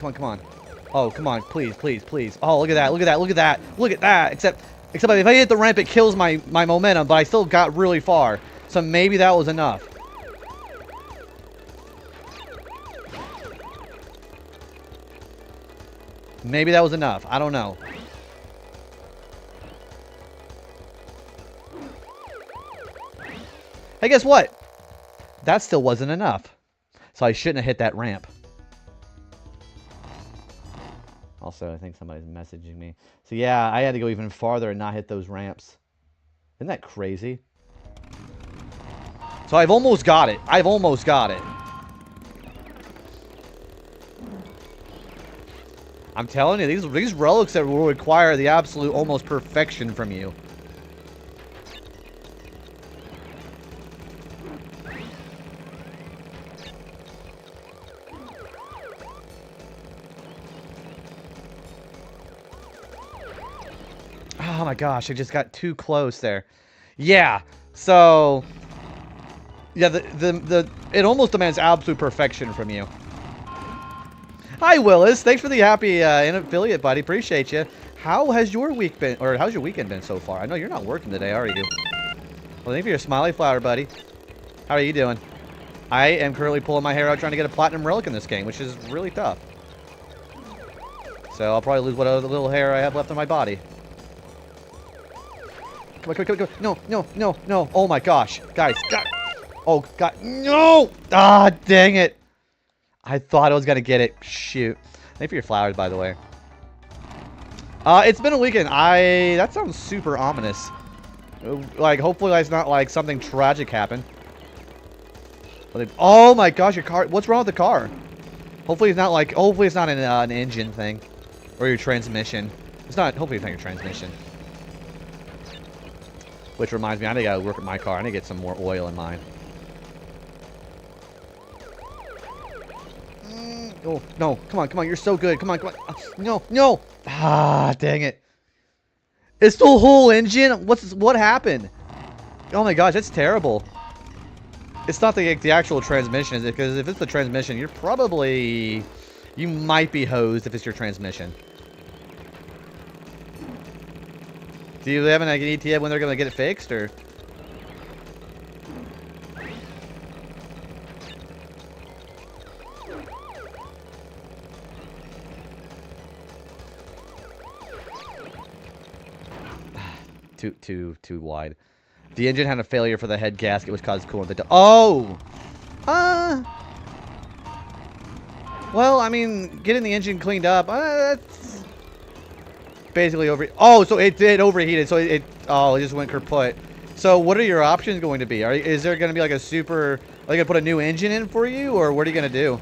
Come on, come on. Oh, come on, please, please, please. Oh, look at that, look at that, look at that, look at that. Except if I hit the ramp, it kills my momentum, but I still got really far. So maybe that was enough. Maybe that was enough. I don't know. Hey, guess what? That still wasn't enough. So I shouldn't have hit that ramp. Also, I think somebody's messaging me. So yeah, I had to go even farther and not hit those ramps. Isn't that crazy? So I've almost got it. I've almost got it. I'm telling you, these relics that will require the absolute almost perfection from you. Oh my gosh, I just got too close there. Yeah, so yeah, it almost demands absolute perfection from you. Hi Willis, thanks for the happy affiliate, buddy. Appreciate you. How has your week been, or how's your weekend been so far? I know you're not working today, are you? Well, thank you for your smiley flower, buddy. How are you doing? I am currently pulling my hair out trying to get a platinum relic in this game, which is really tough. So I'll probably lose what other little hair I have left on my body. Come on, come on, come on, come on. No, no, no, no. Oh my gosh. Guys, God. Oh, God. No! Ah, dang it. I thought I was going to get it. Shoot. Thank you for your flowers, by the way. It's been a weekend. That sounds super ominous. Like, hopefully it's not like something tragic happened. Oh my gosh, your car. What's wrong with the car? Hopefully it's not like, hopefully it's not an engine thing. Or your transmission. It's not, hopefully it's not your transmission. Which reminds me, I need to go work at my car. I need to get some more oil in mine. Oh, no. Come on, come on. You're so good. Come on, come on. No, no. Ah, dang it. It's the whole engine? What happened? Oh my gosh, that's terrible. It's not the actual transmission, is it? Because if it's the transmission, you're probably... You might be hosed if it's your transmission. Do you have an ETA when they're going to get it fixed, or...? Too wide. The engine had a failure for the head gasket, which caused coolant to... Oh! Well, I mean, getting the engine cleaned up, that's... basically over... Oh, so it did overheated, so it just went kaput. So what are your options going to be? Is there going to be like a super... Are you going to put a new engine in for you, or what are you going to do?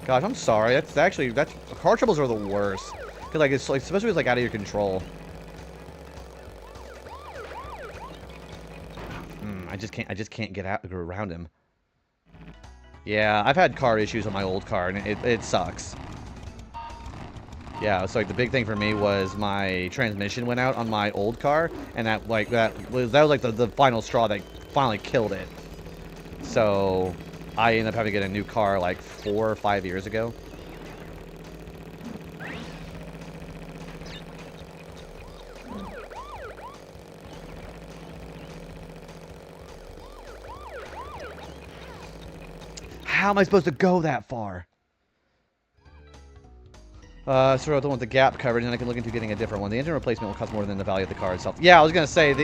Gosh, I'm sorry. That's car troubles are the worst. Cause like, it's like, especially when it's like out of your control. I just can't get around him. Yeah, I've had car issues on my old car, and it sucks. Yeah, so like the big thing for me was my transmission went out on my old car, and that was like the final straw that finally killed it. So I ended up having to get a new car like 4 or 5 years ago. How am I supposed to go that far? So I don't want the gap covered, and I can look into getting a different one. The engine replacement will cost more than the value of the car itself. Yeah, I was gonna say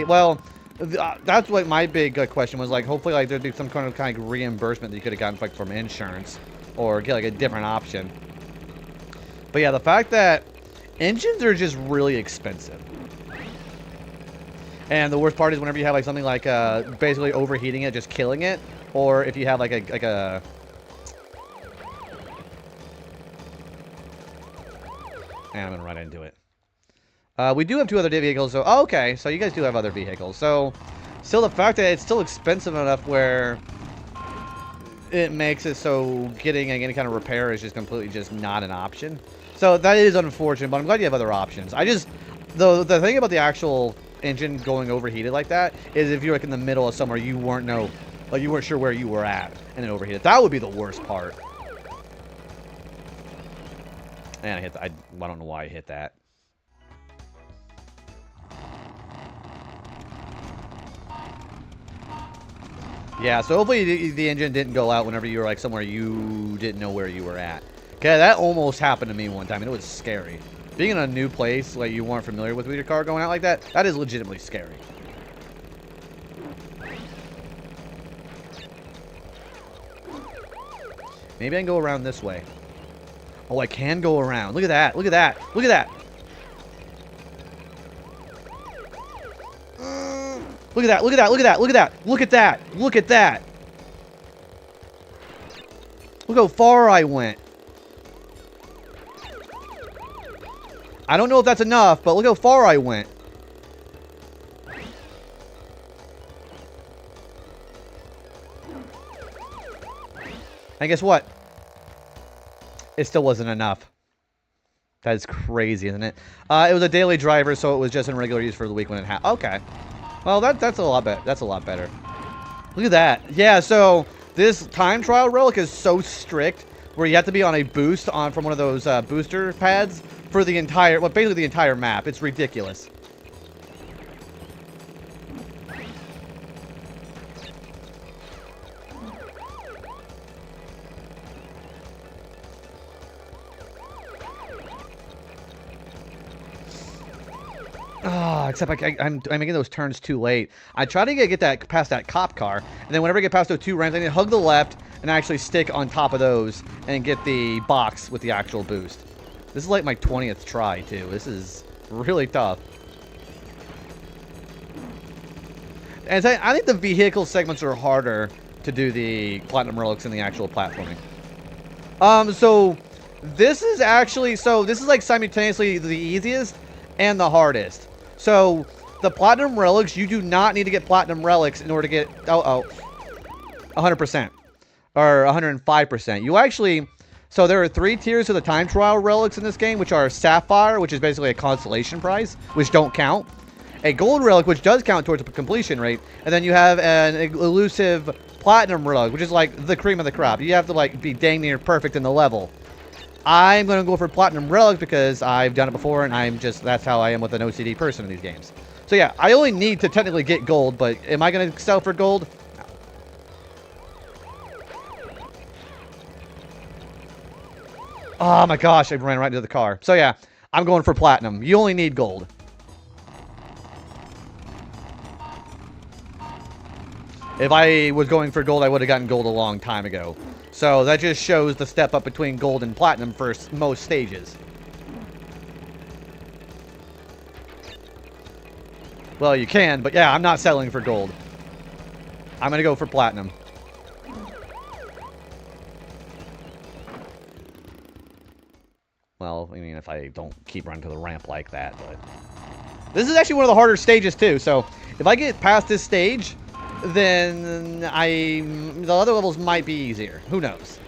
that's what my big question was. Like, hopefully, like there'd be some kind of reimbursement that you could have gotten like from insurance, or get like a different option. But yeah, the fact that engines are just really expensive. And the worst part is whenever you have like something like basically overheating it, just killing it, or if you have like a and I'm gonna run into it. We do have 2 other vehicles, so okay, so you guys do have other vehicles. So still the fact that it's still expensive enough where it makes it so getting any kind of repair is just completely just not an option. So that is unfortunate, but I'm glad you have other options. The thing about the actual engine going overheated like that is if you're like in the middle of somewhere you weren't sure where you were at and it overheated. That would be the worst part. And I hit. I don't know why I hit that. Yeah, so hopefully the engine didn't go out whenever you were like somewhere you didn't know where you were at. Okay, that almost happened to me one time, and it was scary. Being in a new place, like you weren't familiar with your car going out like that, that is legitimately scary. Maybe I can go around this way. Oh, I can go around. Look at that. Look at that. Look at that. Look at that. Look at that. Look at that. Look at that. Look at that. Look at that. Look how far I went. I don't know if that's enough, but look how far I went. And guess what? It still wasn't enough. That is crazy, isn't it? It was a daily driver, so it was just in regular use for the week when it happened. Okay. Well, that's a lot better. That's a lot better. Look at that. Yeah, so this time trial relic is so strict where you have to be on a boost from one of those booster pads for the entire, well, basically the entire map. It's ridiculous. Oh, except I'm making those turns too late. I try to get that past that cop car, and then whenever I get past those two ramps, I need to hug the left and actually stick on top of those and get the box with the actual boost. This is like my 20th try, too. This is really tough. And I think the vehicle segments are harder to do the platinum relics than the actual platforming. So this is actually, this is like simultaneously the easiest and the hardest. So the platinum relics, you do not need to get platinum relics in order to get 100% or 105%. You actually, so there are 3 tiers of the time trial relics in this game, which are sapphire, which is basically a consolation prize, which don't count. A gold relic, which does count towards the completion rate, and then you have an elusive platinum relic, which is like the cream of the crop. You have to like be dang near perfect in the level. I'm going to go for platinum relics because I've done it before, and that's how I am with an OCD person in these games. So yeah, I only need to technically get gold, but am I going to sell for gold? No. Oh my gosh, I ran right into the car. So yeah, I'm going for platinum. You only need gold. If I was going for gold, I would have gotten gold a long time ago. So that just shows the step up between gold and platinum for most stages. Well, you can, but yeah, I'm not settling for gold. I'm going to go for platinum. Well, I mean, if I don't keep running to the ramp like that, but... This is actually one of the harder stages, too, so if I get past this stage, then the other levels might be easier. Who knows?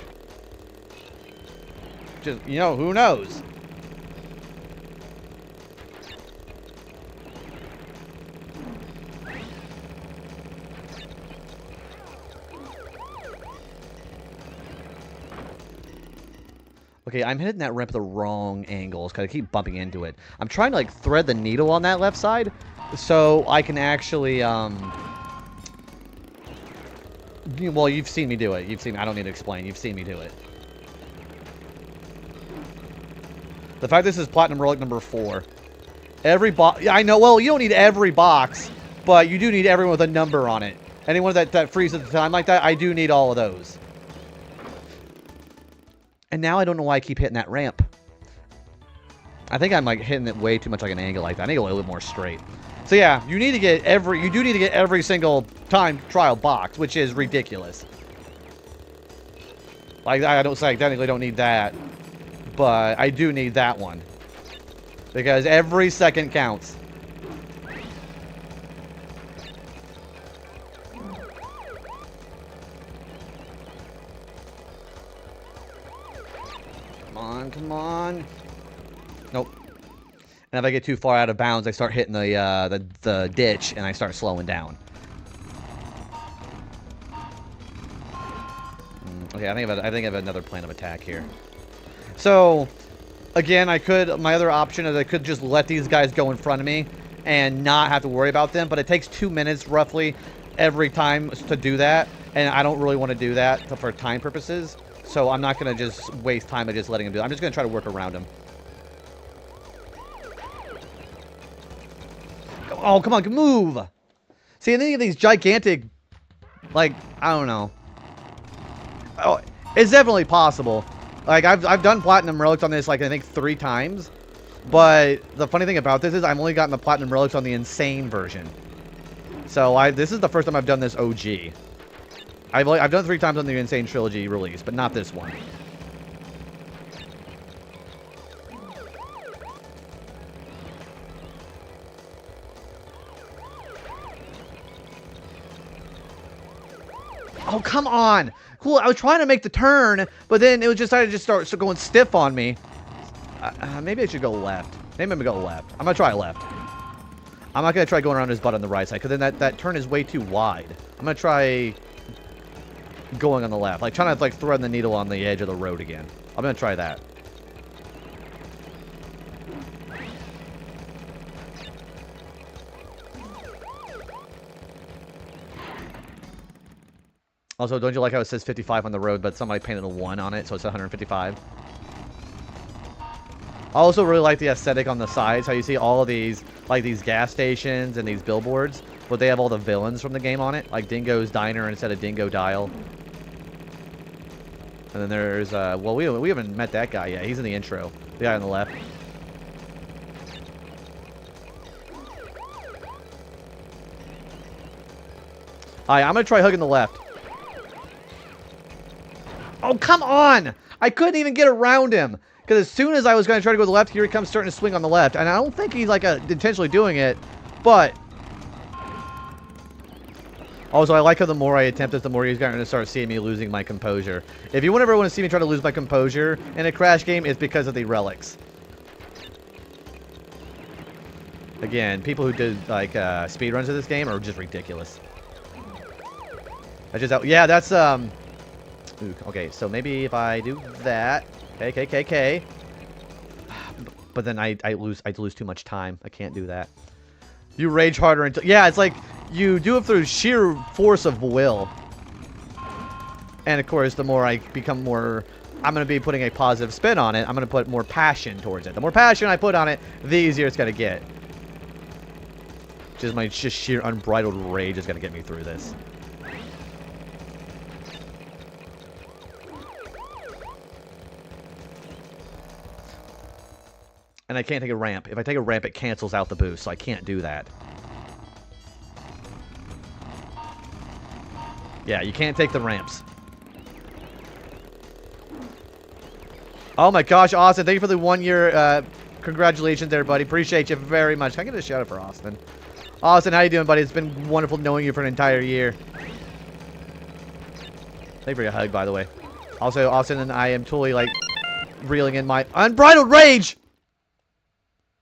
Just, who knows? Okay, I'm hitting that ramp at the wrong angles because I keep bumping into it. I'm trying to, like, thread the needle on that left side so I can actually, well, you've seen me do it. I don't need to explain. You've seen me do it. The fact this is platinum relic number 4. Every box... Yeah, I know. Well, you don't need every box, but you do need everyone with a number on it. Anyone that freezes at the time like that, I do need all of those. And now I don't know why I keep hitting that ramp. I think I'm like hitting it way too much like an angle like that. I need to go a little bit more straight. So yeah, you do need to get every single time trial box, which is ridiculous. Like I technically don't need that, but I do need that one because every second counts. Come on. Nope. And if I get too far out of bounds, I start hitting the ditch, and I start slowing down. Okay, I think I have another plan of attack here. So, Again, my other option is I could just let these guys go in front of me and not have to worry about them, but it takes 2 minutes roughly every time to do that, and I don't really want to do that for time purposes, so I'm not going to just waste time by just letting them do it. I'm just going to try to work around them. Oh, come on, move! See, any of these gigantic, like, I don't know. Oh, it's definitely possible. Like, I've done Platinum Relics on this, like, I think 3 times. But the funny thing about this is I've only gotten the Platinum Relics on the Insane version. So, this is the first time I've done this OG. I've done it 3 times on the Insane Trilogy release, but not this one. Oh, come on! Cool, I was trying to make the turn, but then it was decided to just start going stiff on me. Maybe I should go left. Maybe I'm going to go left. I'm going to try left. I'm not going to try going around his butt on the right side, because then that turn is way too wide. I'm going to try going on the left. Like, trying to, like, thread the needle on the edge of the road again. I'm going to try that. Also, don't you like how it says 55 on the road, but somebody painted a 1 on it, so it's 155? I also really like the aesthetic on the sides, how you see all of these, like these gas stations and these billboards, but they have all the villains from the game on it, like Dingo's Diner instead of Dingo Dial. And then there's, well, we haven't met that guy yet. He's in the intro. The guy on the left. Alright, I'm going to try hugging the left. Oh, come on! I couldn't even get around him. Because as soon as I was going to try to go to the left, here he comes starting to swing on the left. And I don't think he's, like, intentionally doing it. But also, I like how the more I attempt it, the more he's going to start seeing me losing my composure. If you ever want to see me try to lose my composure in a Crash game, it's because of the relics. Again, people who did, like, speedruns of this game are just ridiculous. That's just, yeah, that's, ooh, okay, so maybe if I do that, okay. But then I lose too much time. I can't do that. You rage harder until, yeah, it's like you do it through sheer force of will. And of course, the more I become more, I'm going to be putting a positive spin on it. I'm going to put more passion towards it. The more passion I put on it, the easier it's going to get. Just my sheer unbridled rage is going to get me through this. And I can't take a ramp. If I take a ramp, it cancels out the boost, so I can't do that. Yeah, you can't take the ramps. Oh my gosh, Austin, thank you for the 1 year, congratulations there, buddy. Appreciate you very much. Can I get a shout out for Austin? Austin, how you doing, buddy? It's been wonderful knowing you for an entire year. Thank you for your hug, by the way. Also, Austin and I am totally, like, reeling in my unbridled rage!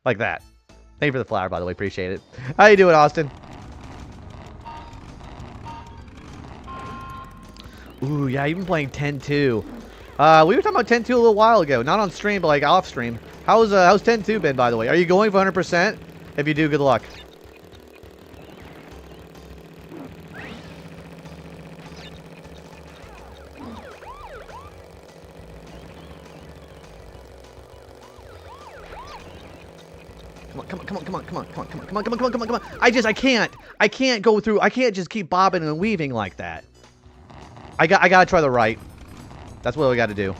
Like that. Thank you for the flower, by the way. Appreciate it. How you doing, Austin? Ooh, yeah, you've been playing 10-2. We were talking about 10-2 a little while ago. Not on stream, but like off stream. How's 10-2 been, by the way? Are you going for 100%? If you do, good luck. Come on. I can't go through. I can't just keep bobbing and weaving like that. I gotta try the right. That's what we gotta do.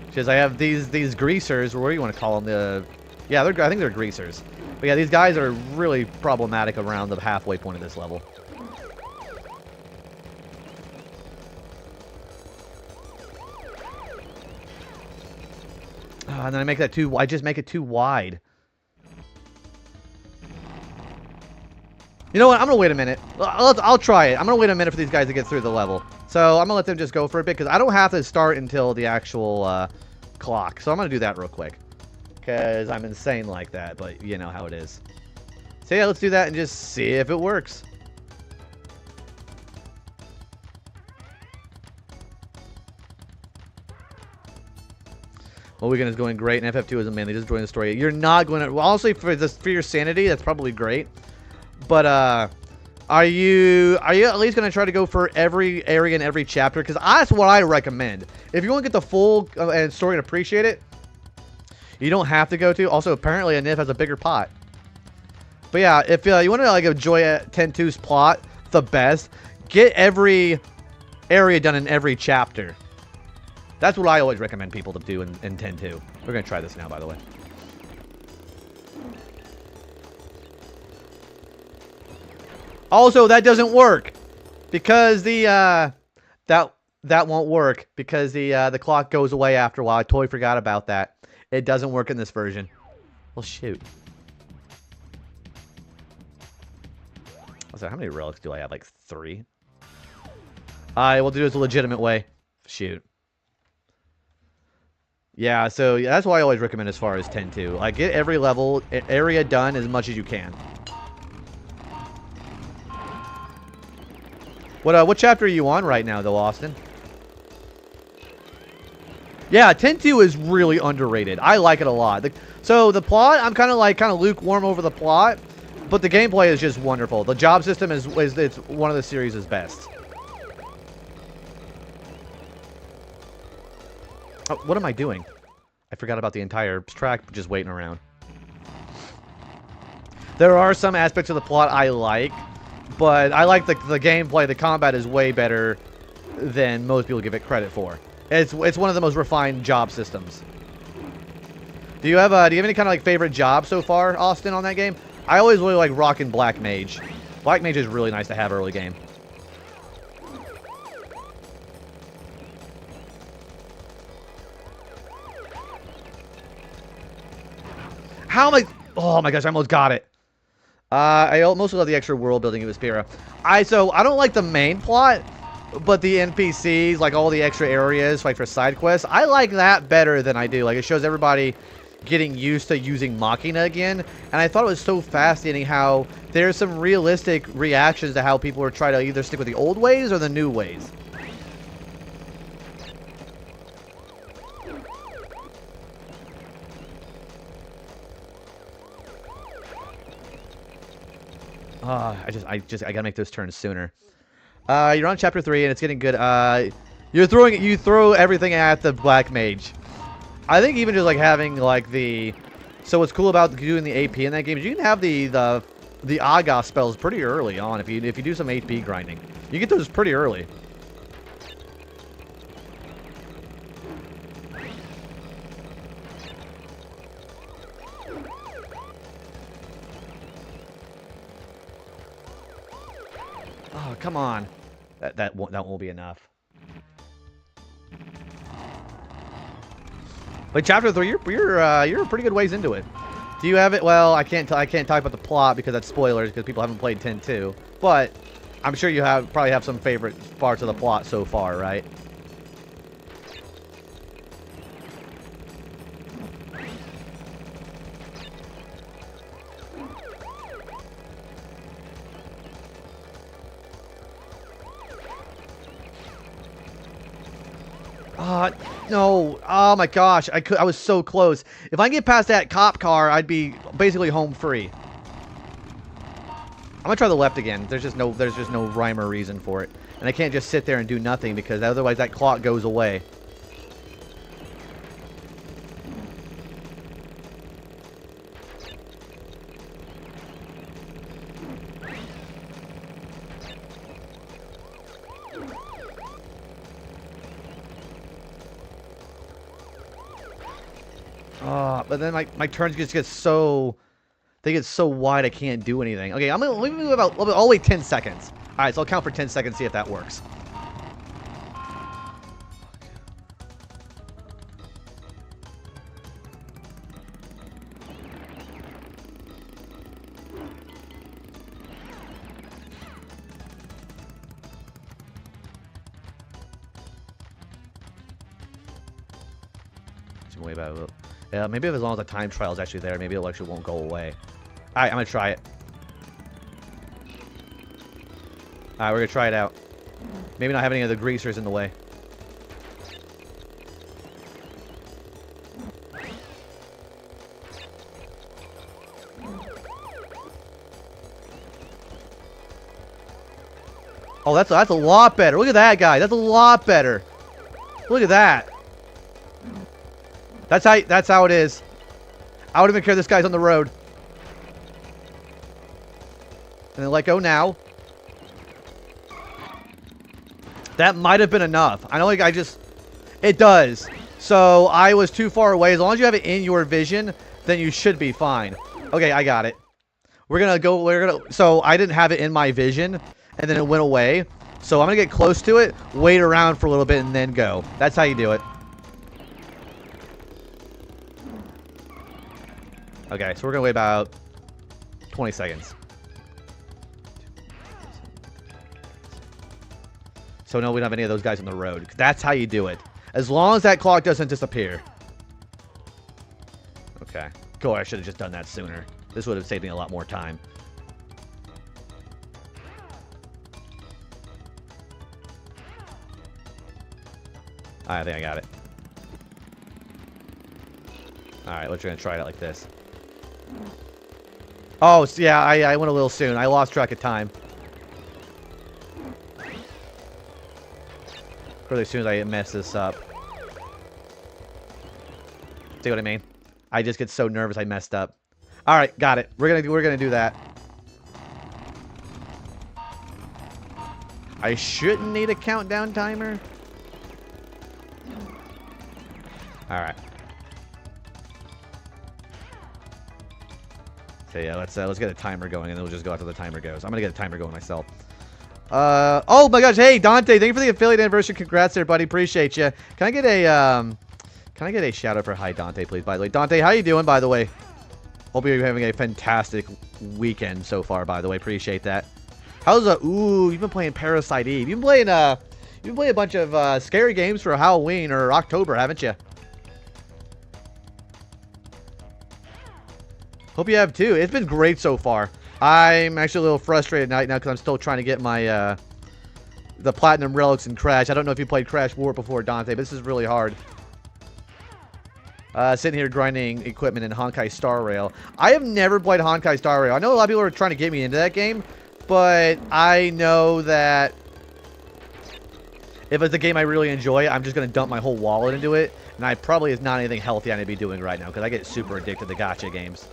Because I have these greasers, or what do you want to call them? Yeah, I think they're greasers. But yeah, these guys are really problematic around the halfway point of this level. And then I make that too. I just make it too wide. You know what? I'm gonna wait a minute. I'll try it. I'm gonna wait a minute for these guys to get through the level. So I'm gonna let them just go for a bit because I don't have to start until the actual clock. So I'm gonna do that real quick because I'm insane like that. But you know how it is. So yeah, let's do that and just see if it works. Well, Weekend is going great, and FF2 isn't mainly just enjoying the story. You're not going to... Well, honestly, for your sanity, that's probably great. But, are you at least going to try to go for every area in every chapter? Because that's what I recommend. If you want to get the full story and appreciate it, you don't have to go to. Also, apparently, a NIF has a bigger pot. But yeah, if you want to like enjoy 10.2's plot the best, get every area done in every chapter. That's what I always recommend people to do in 10.2. We're going to try this now, by the way. Also, that doesn't work because the that won't work because the clock goes away after a while. I totally forgot about that. It doesn't work in this version. Well, shoot. So how many relics do I have? Like 3? I will do this a legitimate way. Shoot. Yeah, so that's why I always recommend as far as 10.2. Like, get every level area done as much as you can. What chapter are you on right now, though, Austin? Yeah, 10.2 is really underrated. I like it a lot. So the plot, I'm kind of lukewarm over the plot, but the gameplay is just wonderful. The job system is it's one of the series' best. Oh, what am I doing? I forgot about the entire track just waiting around. There are some aspects of the plot I like, but I like the gameplay. The combat is way better than most people give it credit for. It's one of the most refined job systems. Do you have any kind of like favorite job so far, Austin, on that game? I always really like rocking Black Mage. Black Mage is really nice to have early game. How am I... Oh my gosh, I almost got it. I mostly love the extra world building of Aspira. So I don't like the main plot, but the NPCs, like all the extra areas, like for side quests, I like that better than I do. Like, it shows everybody getting used to using Machina again, and I thought it was so fascinating how there's some realistic reactions to how people are trying to either stick with the old ways or the new ways. I gotta make those turns sooner. You're on chapter 3 and it's getting good. You throw everything at the Black Mage. I think even just like having like so what's cool about doing the AP in that game is you can have the Aga spells pretty early on if you do some AP grinding. You get those pretty early. Oh, come on. That won't be enough. But chapter 3, you're a pretty good ways into it. Do you have it? Well, I can't talk about the plot because that's spoilers because people haven't played 10.2. But I'm sure you probably have some favorite parts of the plot so far, right? No. Oh my gosh. I was so close. If I get past that cop car, I'd be basically home free. I'm gonna try the left again. There's just no rhyme or reason for it. And I can't just sit there and do nothing because otherwise that clock goes away. But then my turns just get so... They get so wide I can't do anything. Okay, let me move about all the way 10 seconds. Alright, so I'll count for 10 seconds, see if that works. Way back. Yeah, maybe as long as the time trial is actually there, maybe it actually won't go away. Alright, I'm gonna try it. Alright, we're gonna try it out. Maybe not have any of the greasers in the way. Oh, that's a lot better. Look at that guy. That's a lot better. Look at that. That's how it is. I don't even care this guy's on the road. And then let go now. That might have been enough. I know, like, it does. So I was too far away. As long as you have it in your vision, then you should be fine. Okay, I got it. So I didn't have it in my vision, and then it went away. So I'm gonna get close to it, wait around for a little bit, and then go. That's how you do it. Okay, so we're gonna wait about 20 seconds. So no, we don't have any of those guys on the road. That's how you do it. As long as that clock doesn't disappear. Okay. Go, I should have just done that sooner. This would have saved me a lot more time. I think I got it. Alright, we're going to try it out like this. Oh, so yeah, I went a little soon. I lost track of time. Really, as soon as I mess this up. See what I mean? I just get so nervous I messed up. All right, got it. We're gonna do that. I shouldn't need a countdown timer. All right. So yeah, let's get a timer going, and then we'll just go after the timer goes. I'm gonna get a timer going myself. Oh my gosh, hey Dante, thank you for the affiliate anniversary. Congrats there, buddy. Appreciate you. Can I get a shout out for hi Dante, please? By the way, Dante, how you doing? By the way, hope you're having a fantastic weekend so far. By the way, appreciate that. How's ooh, you've been playing Parasite Eve. You've been playing a bunch of scary games for Halloween or October, haven't you? Hope you have too. It's been great so far. I'm actually a little frustrated right now because I'm still trying to get my the platinum relics in Crash. I don't know if you played Crash War before, Dante, but this is really hard. Sitting here grinding equipment in Honkai Star Rail. I have never played Honkai Star Rail. I know a lot of people are trying to get me into that game, but I know that if it's a game I really enjoy, I'm just going to dump my whole wallet into it, and I probably is not anything healthy I need to be doing right now because I get super addicted to gacha games.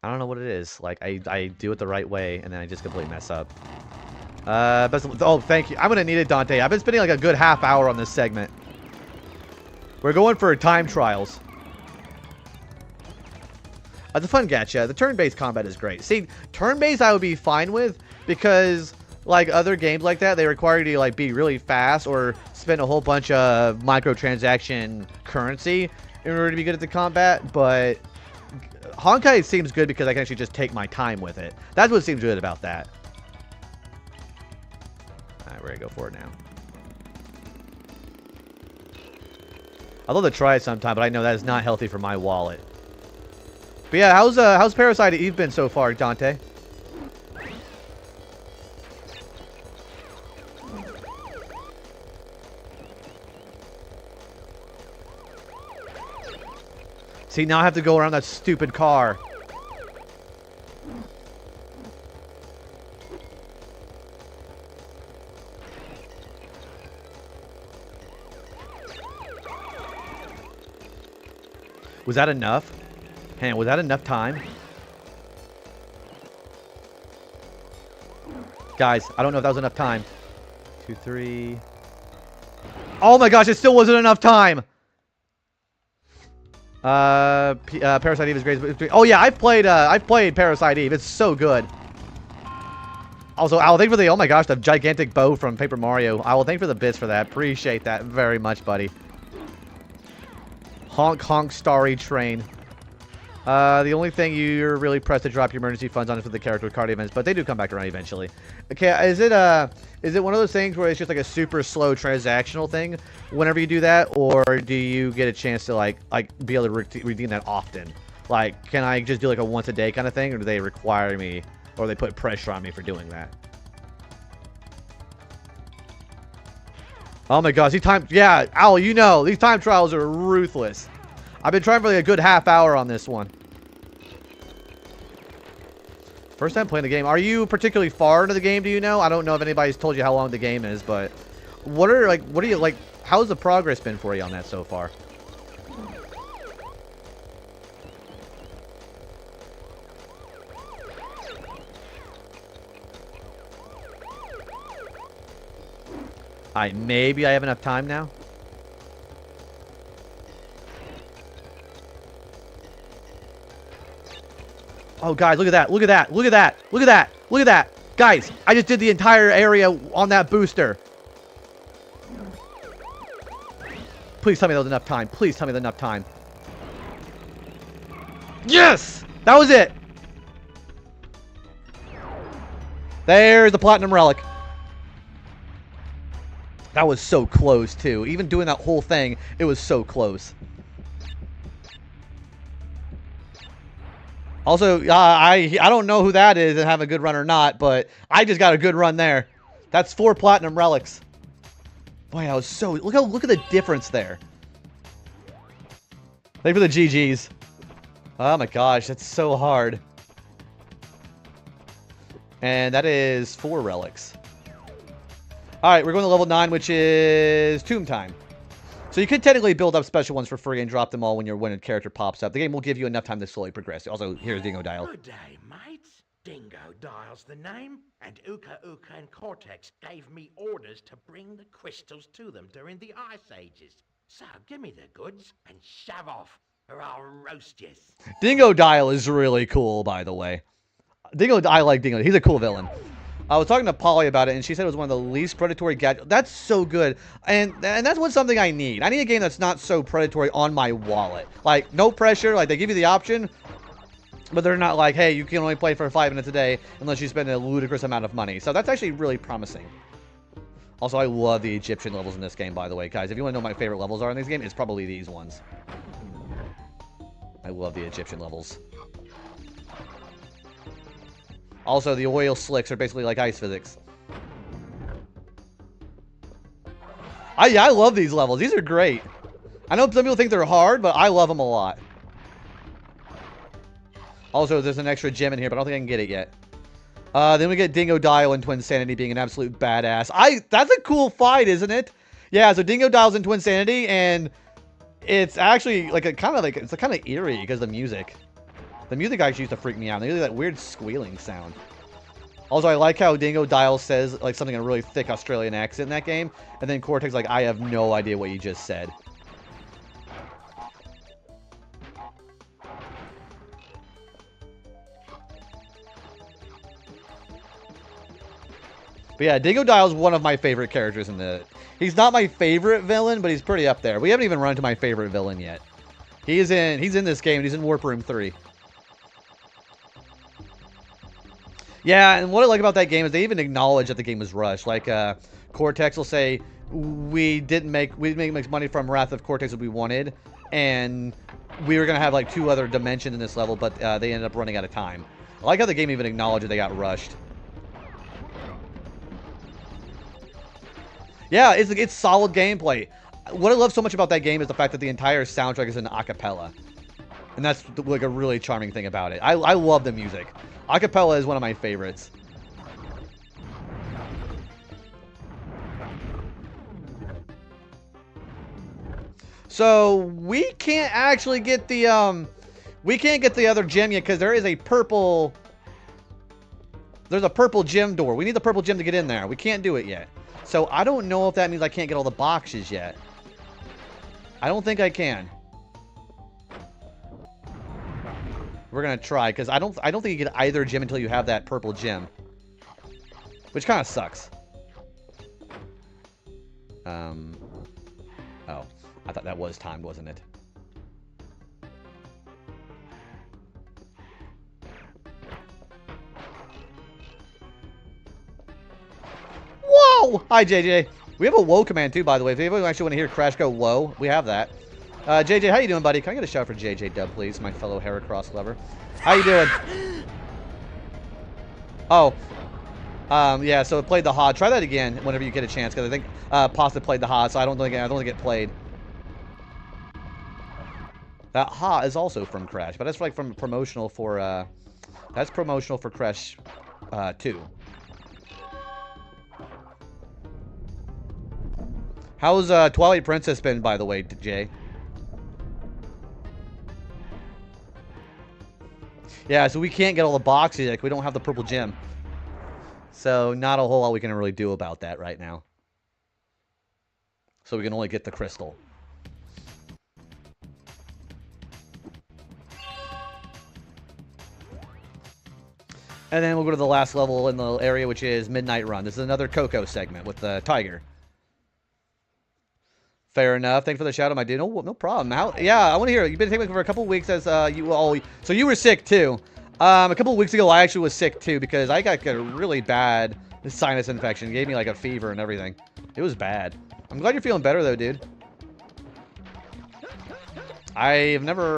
I don't know what it is. Like, I do it the right way, and then I just completely mess up. Oh, thank you. I'm going to need it, Dante. I've been spending like a good half hour on this segment. We're going for time trials. It's a fun gacha. The turn-based combat is great. See, turn-based I would be fine with because, like, other games like that, they require you to, like, be really fast or spend a whole bunch of microtransaction currency in order to be good at the combat, but Honkai seems good because I can actually just take my time with it. That's what seems good about that. Alright, we're gonna go for it now. I'd love to try it sometime, but I know that is not healthy for my wallet. But yeah, how's Parasite Eve been so far, Dante? See, now I have to go around that stupid car. Was that enough? Hey, was that enough time? Guys, I don't know if that was enough time. 2, 3. Oh my gosh, it still wasn't enough time. Parasite Eve is great. Oh yeah, I've played Parasite Eve. It's so good. Also, I will thank for the, oh my gosh, the gigantic bow from Paper Mario. I will thank for the bits for that. Appreciate that very much, buddy. Honk honk starry train. The only thing you're really pressed to drop your emergency funds on is for the character card events, but they do come back around eventually. Okay, is it one of those things where it's just like a super slow transactional thing whenever you do that, or do you get a chance to like be able to redeem that often? Like, can I just do like a once a day kind of thing, or do they require me, or they put pressure on me for doing that? Oh my gosh, these time, yeah, Owl, you know, these time trials are ruthless. I've been trying for like a good half hour on this one. First time playing the game. Are you particularly far into the game, do you know? I don't know if anybody's told you how long the game is, but what do you like, how's the progress been for you on that so far? Alright, maybe I have enough time now. Oh, guys, look at that. Look at that. Look at that. Look at that. Look at that. Guys, I just did the entire area on that booster. Please tell me there was enough time. Please tell me there was enough time. Yes! That was it. There's the platinum relic. That was so close, too. Even doing that whole thing, it was so close. Also, I don't know who that is and have a good run or not, but I just got a good run there. That's 4 platinum relics. Boy, I was so... Look at the difference there. Thank you for the GGs. Oh my gosh, that's so hard. And that is 4 relics. Alright, we're going to level 9, which is Tomb Time. So you could technically build up special ones for free and drop them all when a character pops up. The game will give you enough time to slowly progress. Also, here's Dingo Dial. Good day, mates. Dingo Dial's the name, and Uka Uka and Cortex gave me orders to bring the crystals to them during the Ice Ages. So give me the goods and shove off, or I'll roast you. Dingo Dial is really cool, by the way. I like Dingo. He's a cool villain. I was talking to Polly about it, and she said it was one of the least predatory gadgets. That's so good. And that's something I need. I need a game that's not so predatory on my wallet. Like, no pressure. Like, they give you the option, but they're not like, hey, you can only play for 5 minutes a day unless you spend a ludicrous amount of money. So that's actually really promising. Also, I love the Egyptian levels in this game, by the way. Guys, if you want to know what my favorite levels are in this game, it's probably these ones. I love the Egyptian levels. Also, the oil slicks are basically like ice physics. I love these levels. These are great. I know some people think they're hard, but I love them a lot. Also, there's an extra gem in here, but I don't think I can get it yet. Then we get Dingo Dial and Twin Sanity being an absolute badass. That's a cool fight, isn't it? Yeah, so Dingo Dial's in Twin Sanity, and it's actually like it's kind of eerie because of the music. The music actually used to freak me out. They do that weird squealing sound. Also, I like how Dingo Dial says like something in a really thick Australian accent in that game, and then Cortex like, I have no idea what you just said. But yeah, Dingo Dial's one of my favorite characters in the... He's not my favorite villain, but he's pretty up there. We haven't even run into my favorite villain yet. He's in this game, and he's in Warp Room 3. Yeah, and what I like about that game is they even acknowledge that the game was rushed. Like, Cortex will say, we didn't make much money from Wrath of Cortex that we wanted, and we were going to have, like, 2 other dimensions in this level, but they ended up running out of time. I like how the game even acknowledged that they got rushed. Yeah, it's solid gameplay. What I love so much about that game is the fact that the entire soundtrack is in a cappella. And that's, like, a really charming thing about it. I love the music. Acapella is one of my favorites. So, we can't actually get the, we can't get the other gem yet because there is a purple... There's a purple gem door. We need the purple gem to get in there. We can't do it yet. So, I don't know if that means I can't get all the boxes yet. I don't think I can. We're gonna try, because I don't think you get either gem until you have that purple gem. Which kind of sucks. Oh. I thought that was timed, wasn't it? Whoa! Hi, JJ. We have a whoa command, too, by the way. If anybody actually want to hear Crash go whoa, we have that. JJ, how you doing, buddy? Can I get a shout for JJ Dub, please? My fellow Heracross lover. How you doing? Oh. Yeah, so it played the HOD. Try that again whenever you get a chance, because I think Pasta played the HOD, so I don't think it played. That HOD is also from Crash, but that's like from promotional for That's promotional for Crash 2. How's Twilight Princess been, by the way, Jay? Yeah, so we can't get all the boxes. Like, we don't have the purple gem. So not a whole lot we can really do about that right now. So we can only get the crystal. And then we'll go to the last level in the area, which is Midnight Run. This is another Coco segment with the tiger. Fair enough. Thanks for the shout out, my dude. No problem. Yeah, I want to hear it. You've been taking for a couple weeks as you all. So you were sick too. A couple of weeks ago, I actually was sick too because I got a really bad sinus infection. It gave me like a fever and everything. It was bad. I'm glad you're feeling better though, dude. I've never